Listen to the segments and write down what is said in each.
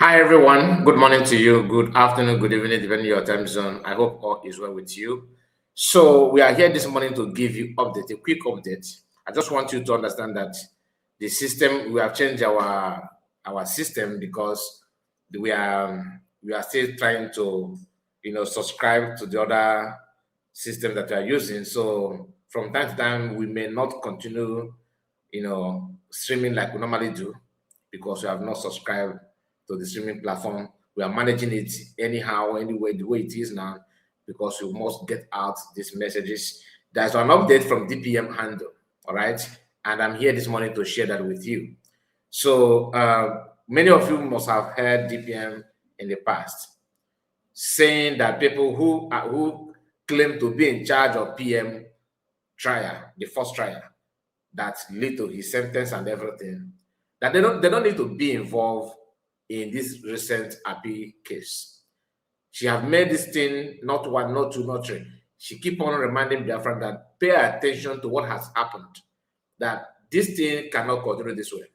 Hi everyone, good morning to you, good afternoon, good evening, depending on your time zone. I hope all is well with you. So we are here this morning to give you update, a quick update. I just want you to understand that the system we have changed our system because we are still trying to subscribe to the other system that we are using. So from time to time we may not continue streaming like we normally do because we have not subscribed to the streaming platform. We are managing it anyhow, anyway, the way it is now, because we must get out these messages. There's an update from DPM handle, all right? And I'm here this morning to share that with you. So many of you must have heard DPM in the past, saying that people who claim to be in charge of PM trial, the first trial, that lead to his sentence and everything, that they don't need to be involved in this recent appeal case. She have made this thing not one, not two, not three. She keep on reminding Biafran that pay attention to what has happened, that this thing cannot continue this way.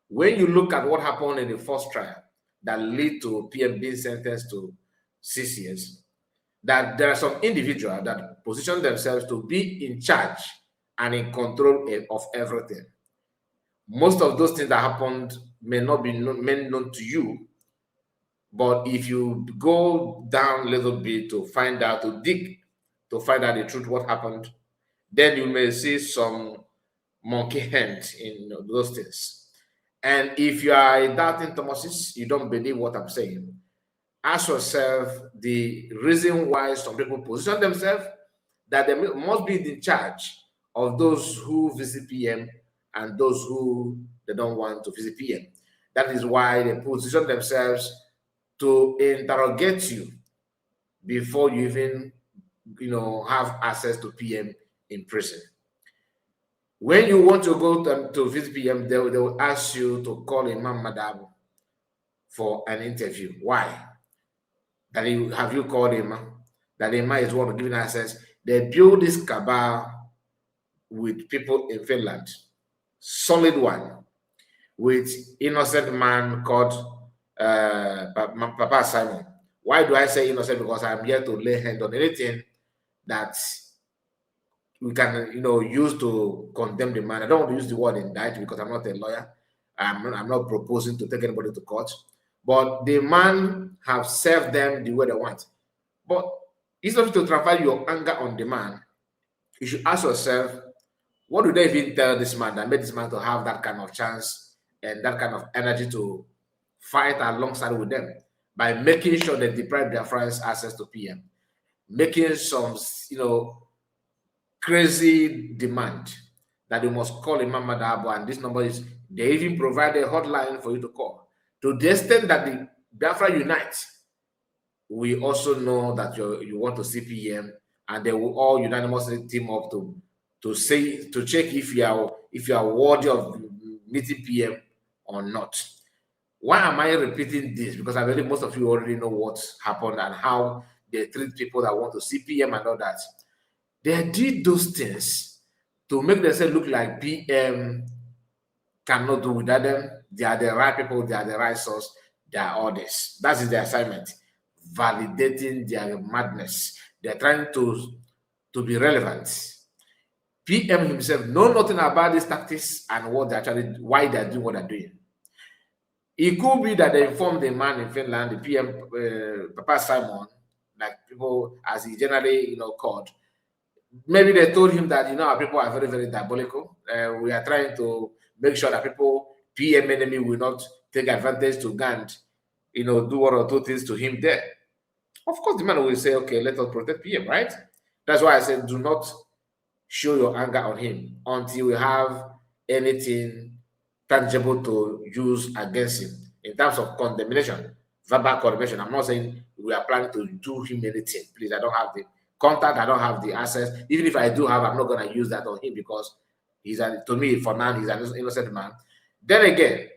When you look at what happened in the first trial that lead to PM being sentenced to 6 years, that there are some individuals that position themselves to be in charge and in control of everything. Most of those things that happened may not be known to you, but if you go down a little bit to find out, to dig, to find out the truth, what happened, then you may see some monkey hands in those things. And if you are a doubting Thomasis, you don't believe what I'm saying, ask yourself the reason why some people position themselves that they must be in charge of those who visit PM and those who they don't want to visit PM. That is why they position themselves to interrogate you before you even have access to PM in prison. When you want to go to visit PM, they will ask you to call Imam Madam for an interview. Why? Have you called him? That Imam is one giving access. They build this cabal with people in Finland, solid one, with innocent man called Papa Simon. Why do I say innocent? Because I'm here to lay hand on anything that we can, use to condemn the man. I don't want to use the word indict because I'm not a lawyer. I'm not proposing to take anybody to court. But the man have served them the way they want. But instead of to transfer your anger on the man, you should ask yourself, what do they even tell this man that made this man to have that kind of chance and that kind of energy to fight alongside with them by making sure they deprive their friends access to PM, making some, crazy demand that you must call Imam Madabo, and this number is, they even provide a hotline for you to call. To the extent that the Biafra Unite, we also know that you want to see PM, and they will all unanimously team up to check if you are worthy of meeting PM or not. Why am I repeating this? Because I believe most of you already know what happened and how they treat people that want to see PM and all that. They did those things to make themselves look like PM cannot do without them. They are the right people, they are the right source, they are all this. That is the assignment. Validating their madness. They're trying to be relevant. PM himself know nothing about these tactics and what they're actually, why they're doing what they're doing. It could be that they informed the man in Finland, the PM, Papa Simon, like people as he generally called. Maybe they told him that our people are very, very diabolical. We are trying to make sure that people, PM enemy, will not take advantage to Gant, do one or two things to him there. Of course, the man will say, okay, let us protect PM, right? That's why I said, do not show your anger on him until we have anything tangible to use against him in terms of condemnation, verbal condemnation. I'm not saying we are planning to do him anything. Please, I don't have the contact, I don't have the access. Even if I do have, I'm not going to use that on him because to me, for now, he's an innocent man. Then again,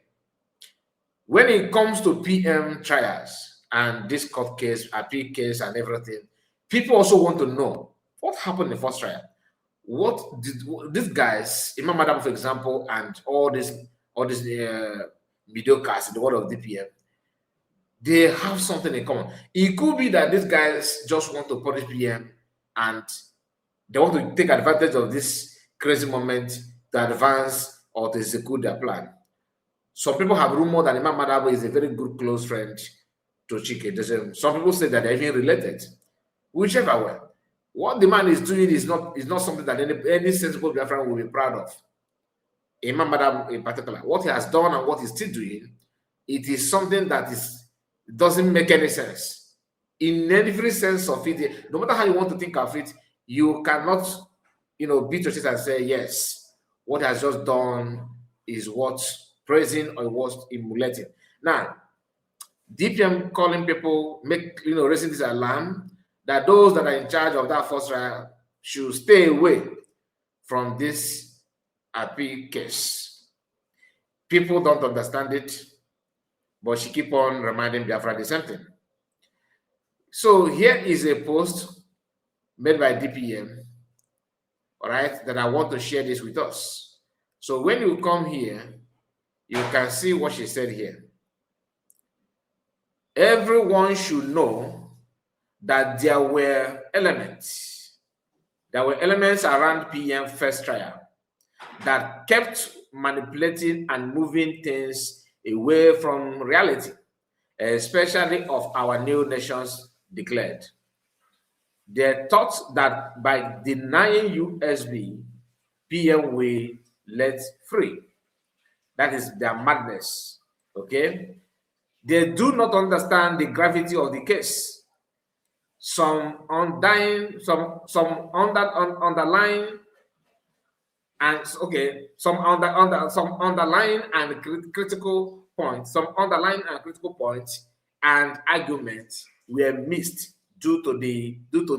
when it comes to PM trials and this court case, appeal case, and everything, people also want to know what happened in the first trial. What did these guys, Imam Adam, for example, and all these mediocres in the world of DPM, they have something in common. It could be that these guys just want to punish PM and they want to take advantage of this crazy moment to advance or to execute their plan. Some people have rumored that Imam Madabo is a very good close friend to Chike. Some people say that they're even related. Whichever way, what the man is doing is not something that any sensible Biafran will be proud of. Imam Madam in particular, what he has done and what he's still doing, it is something that doesn't make any sense. In every sense of it, no matter how you want to think of it, you cannot, beat your chest and say, yes, what has just done is what's praising or what's emulating. Now, DPM calling people, raising this alarm that those that are in charge of that first trial should stay away from this appeal case. People don't understand it, but she keep on reminding Biafra the same thing. So here is a post made by DPM, all right, that I want to share this with us. So when you come here, you can see what she said here. Everyone should know that there were elements around PM first trial that kept manipulating and moving things away from reality, especially of our new nations declared. They thought that by denying USB, PM will let free. That is their madness. Okay? They do not understand the gravity of the case. Some underlying and some underlying and critical points, and arguments were missed due to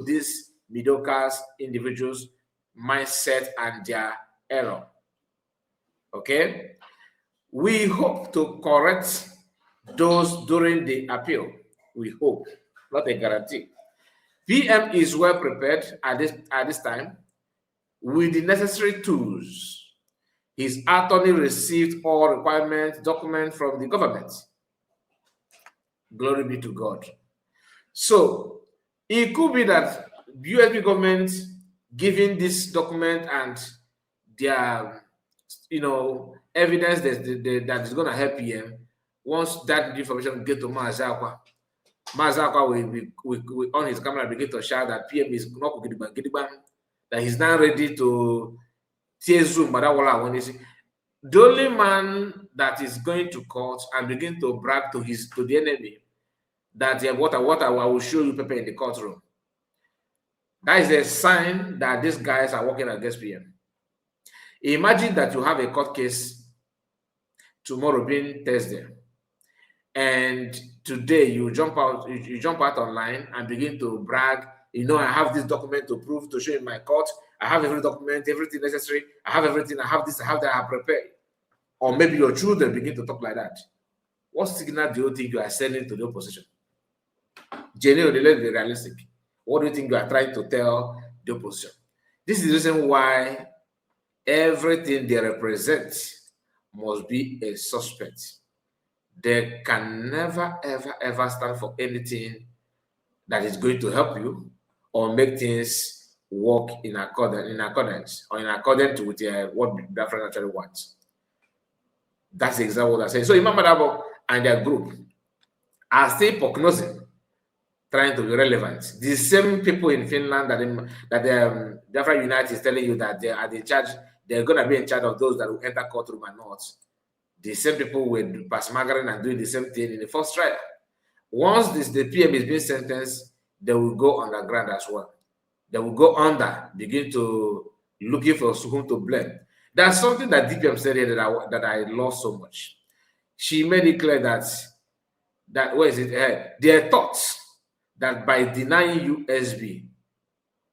these mediocre individuals' mindset and their error. Okay, we hope to correct those during the appeal. We hope, not a guarantee. PM is well prepared at this time with the necessary tools. His attorney received all requirements, documents from the government. Glory be to God. So it could be that USB government giving this document and their evidence that is going to help PM. Once that information get to Mazakwa will on his camera begin to shout that PM is not gidiban, that he's now ready to tear Zoom. The only man that is going to court and begin to brag to the enemy that what I will show you people in the courtroom. That is a sign that these guys are working against PM. Imagine that you have a court case tomorrow being Thursday, and today you jump out online and begin to brag. I have this document to prove, to show in my court. I have every document, everything necessary. I have everything. I have this. I have that. I have prepared. Or maybe your children begin to talk like that. What signal do you think you are sending to the opposition? Genuinely, let's be realistic. What do you think you are trying to tell the opposition? This is the reason why everything they represent must be a suspect. They can never, ever, ever stand for anything that is going to help you or make things work in accordance with what Biafran actually wants. That's exactly what I say. So Imam Madabo and their group are still prognosing, trying to be relevant. The same people in Finland that Biafra Unite is telling you that they are in charge, they're going to be in charge of those that will enter courtroom and not. The same people will pass Margaret and doing the same thing in the first trial. Once the PM is being sentenced, they will go underground as well. They will go under, begin to looking for whom to blame. That's something that DPM said here that I love so much. She made it clear that where is it? Their thoughts that by denying USB,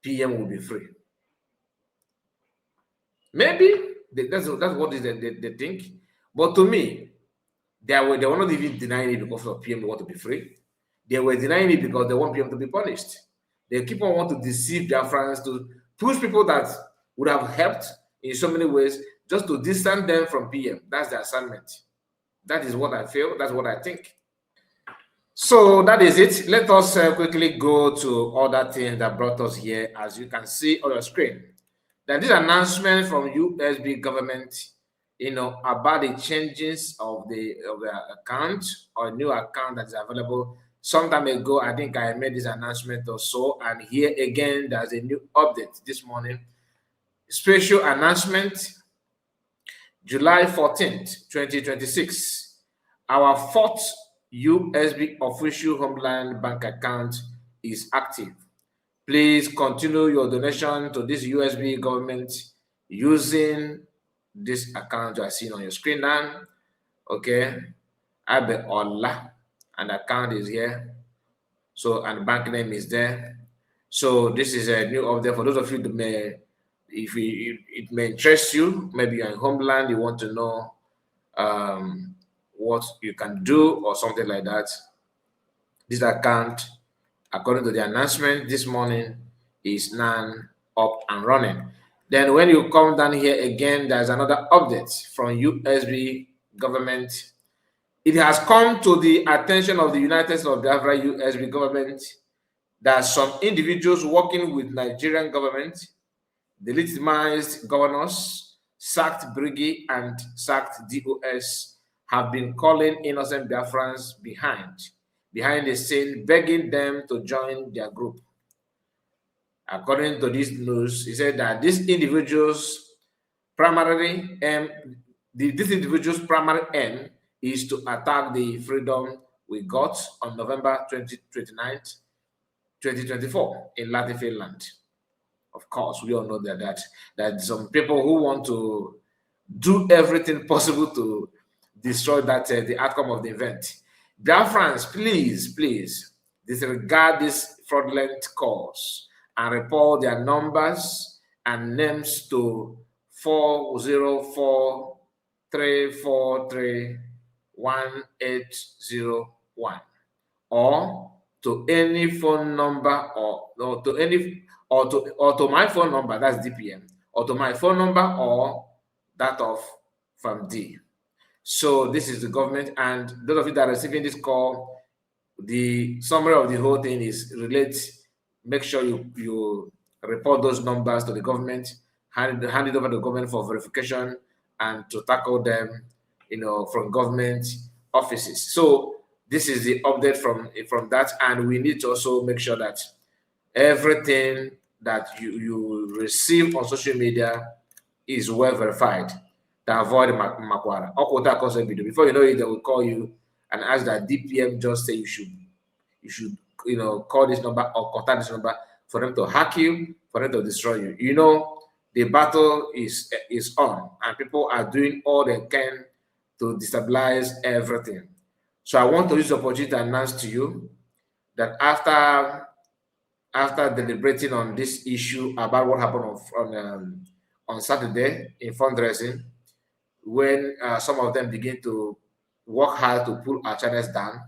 PM will be free. Maybe that's what they think. But to me, they were not even denying it because of PM want to be free. They were denying it because they want PM to be punished. They keep on wanting to deceive their friends, to push people that would have helped in so many ways, just to distance them from PM. That's the assignment. That is what I feel. That's what I think. So that is it. Let us quickly go to other things that brought us here. As you can see on your screen, that this announcement from USB government, about the changes of the account or new account that is available. Some time ago, I think I made this announcement or so, and here again, there's a new update this morning. Special announcement, July 14th, 2026. Our fourth USB official Homeland Bank account is active. Please continue your donation to this USB government using this account you are seeing on your screen now. Okay. Abe Ola, and account is here. So, and bank name is there. So this is a new update for those of you that may, if it may interest you, maybe you're in Homeland, you want to know what you can do or something like that. This account, according to the announcement this morning, is now up and running. Then when you come down here again, there's another update from USB government. It has come to the attention of the United States of Biafra USB government that some individuals working with Nigerian government, delegitimized governors, sacked Briggy, and sacked DOS have been calling innocent Biafrans behind the scene, begging them to join their group. According to this news, he said that these individuals' primary aim is to attack the freedom we got on November 29th, 2024 in Latin Finland. Of course, we all know that some people who want to do everything possible to destroy the outcome of the event. Biafrans, please disregard this fraudulent calls and report their numbers and names to 404-343-1801 or to any phone number or to my phone number, that's DPM, or to my phone number or that of from D. So this is the government, and those of you that are receiving this call, the summary of the whole thing is make sure you report those numbers to the government, hand it over to the government for verification and to tackle them, from government offices. So this is the update from that, and we need to also make sure that everything that you receive on social media is well verified to avoid makwara. Before you know it, they will call you and ask that DPM just say you should call this number or contact this number for them to hack you, for them to destroy you. The battle is on, and people are doing all they can to destabilize everything. So I want to use the opportunity to announce to you that after deliberating on this issue about what happened on Saturday in fundraising, when some of them begin to work hard to pull our channels down,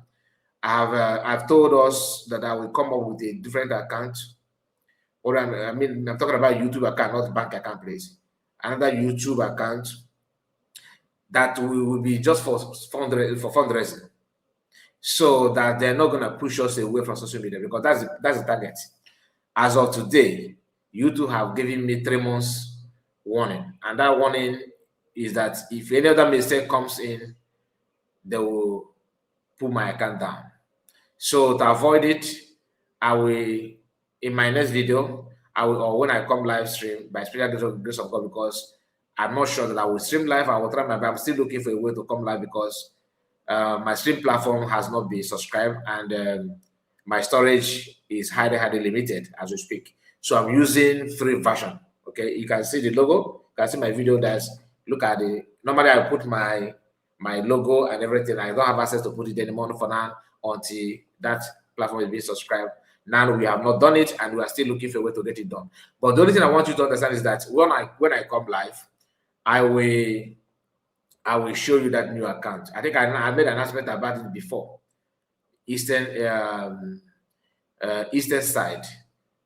I've told us that I will come up with a different account. Or I'm talking about YouTube account, not bank account, please. Another YouTube account that will be just for fundraising, so that they're not going to push us away from social media, because that's the target. As of today, YouTube have given me 3 months warning, and that warning is that if any other mistake comes in, they will put my account down. So to avoid it, I will, in my next video, or when I come live stream, by special grace of God, because I'm not sure that I will stream live. I will try my best. I'm still looking for a way to come live, because my stream platform has not been subscribed, and my storage is highly limited as we speak. So I'm using free version. Okay, you can see the logo. You can see my video. Look at the. Normally I put my logo and everything. I don't have access to put it anymore for now until that platform is being subscribed. Now we have not done it, and we are still looking for a way to get it done. But the only thing I want you to understand is that when I come live, I will show you that new account. I think I made an announcement about it before. Eastern side.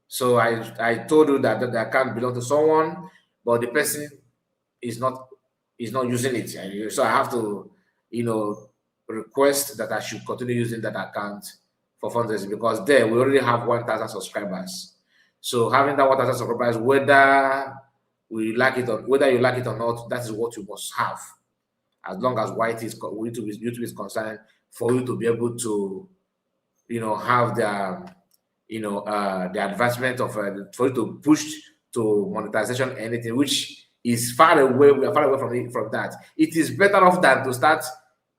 So I told you that the account belongs to someone, but the person is not using it. So I have to, request that I should continue using that account for fundraising, because there we already have 1,000 subscribers. So having that 1,000 subscribers, whether you like it or not, that is what you must have. As long as YouTube is concerned, for you to be able to, have the advancement of for you to push to monetization, anything which is far away. We are far away from that. It is better off than to start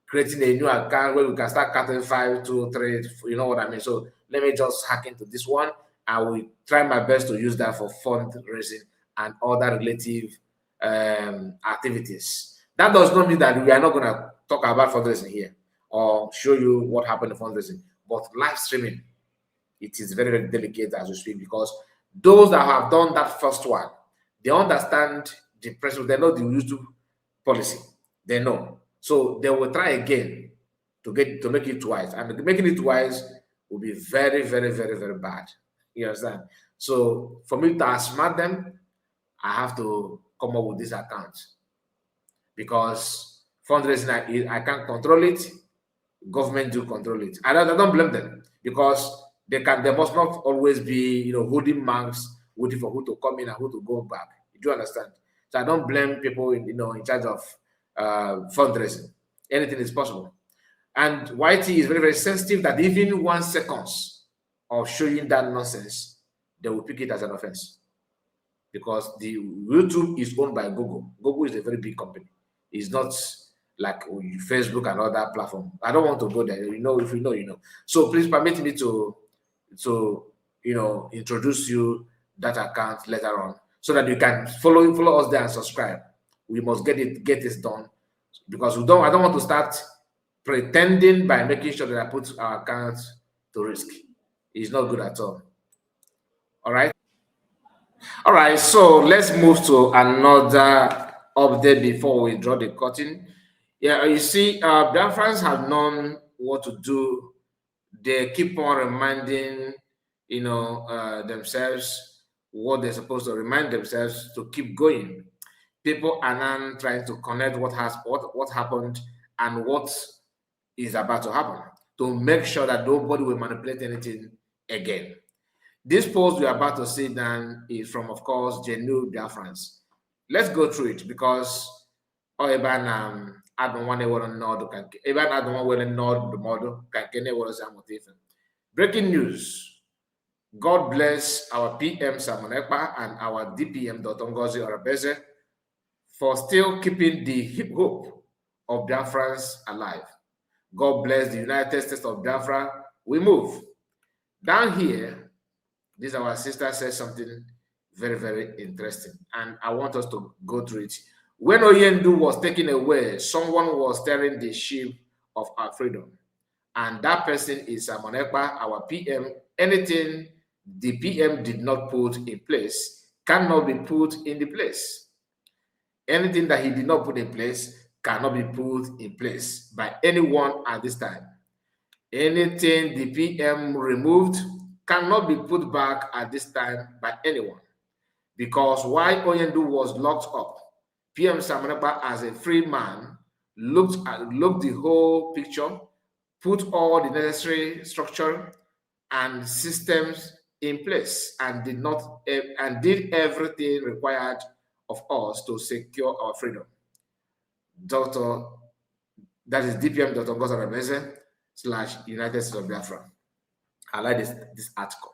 creating a new account where we can start counting 5, 2, 3. You know what I mean? So let me just hack into this one. I will try my best to use that for fundraising and other relative activities. That does not mean that we are not going to talk about fundraising here or show you what happened in fundraising, but live streaming, it is very, very delicate as we speak, because those that have done that first one, they understand the principle, they know the YouTube policy, they know. So they will try again to make it twice, and making it twice will be very, very, very, very bad. You understand? So for me to outsmart them, I have to come up with this account, because fundraising, I can't control it. Government do control it. I don't blame them, because they must not always be, holding marks, waiting for who to come in and who to go back. You do understand? So I don't blame people in charge of fundraising. Anything is possible. And YT is very, very sensitive that even 1 second of showing that nonsense, they will pick it as an offense, because the YouTube is owned by Google. Google is a very big company. It's not like Facebook and other platform. I don't want to go there. If you know, you know. So please permit me to introduce you that account later on, so that you can follow us there and subscribe. We must get this done, because I don't want to start pretending by making sure that I put our account to risk. It's not good at all. All right, so let's move to another update before we draw the curtain. Yeah, you see, Biafrans have known what to do. They keep on reminding, themselves what they're supposed to remind themselves to keep going. People are now trying to connect what happened and what is about to happen, to make sure that nobody will manipulate anything again. This post we are about to see then is from, of course, genuine Biafrans. Let's go through it, because breaking news. God bless our PM Simon Ekpa and our DPM Dr. Ngozi Orabeze for still keeping the hope of Biafrans alive. God bless the United States of Biafra. We move. Down here, this our sister says something very, very interesting, and I want us to go through it. When Oyendu was taken away, someone was steering the ship of our freedom, and that person is Simon Ekpa, our PM. Anything the PM did not put in place cannot be put in the place. Anything that he did not put in place cannot be put in place by anyone at this time. Anything the PM removed cannot be put back at this time by anyone, because while Oyendu was locked up, PM Samanapa, as a free man, looked the whole picture, put all the necessary structure and systems in place, and did everything required of us to secure our freedom. That is DPM Dr. Ngozi Orabeze / United States of Biafra. I like this article.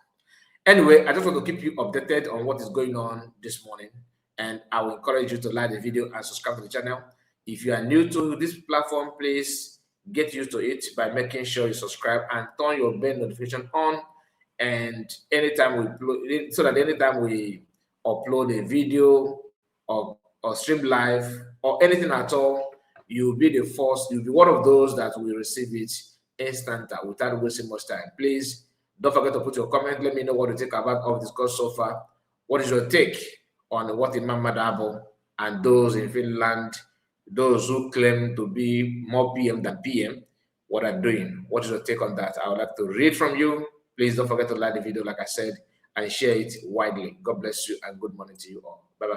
Anyway, I just want to keep you updated on what is going on this morning, and I will encourage you to like the video and subscribe to the channel. If you are new to this platform, please get used to it by making sure you subscribe and turn your bell notification on, and anytime we upload a video or stream live or anything at all, you'll be one of those that will receive it instant without wasting much time. Please don't forget to put your comment. Let me know what you think about all discussed so far. What is your take on what Imam Madabo and those in Finland, those who claim to be more PM than PM, what are doing? What is your take on that? I would like to read from you. Please don't forget to like the video, like I said, and share it widely. God bless you and good morning to you all. Bye-bye.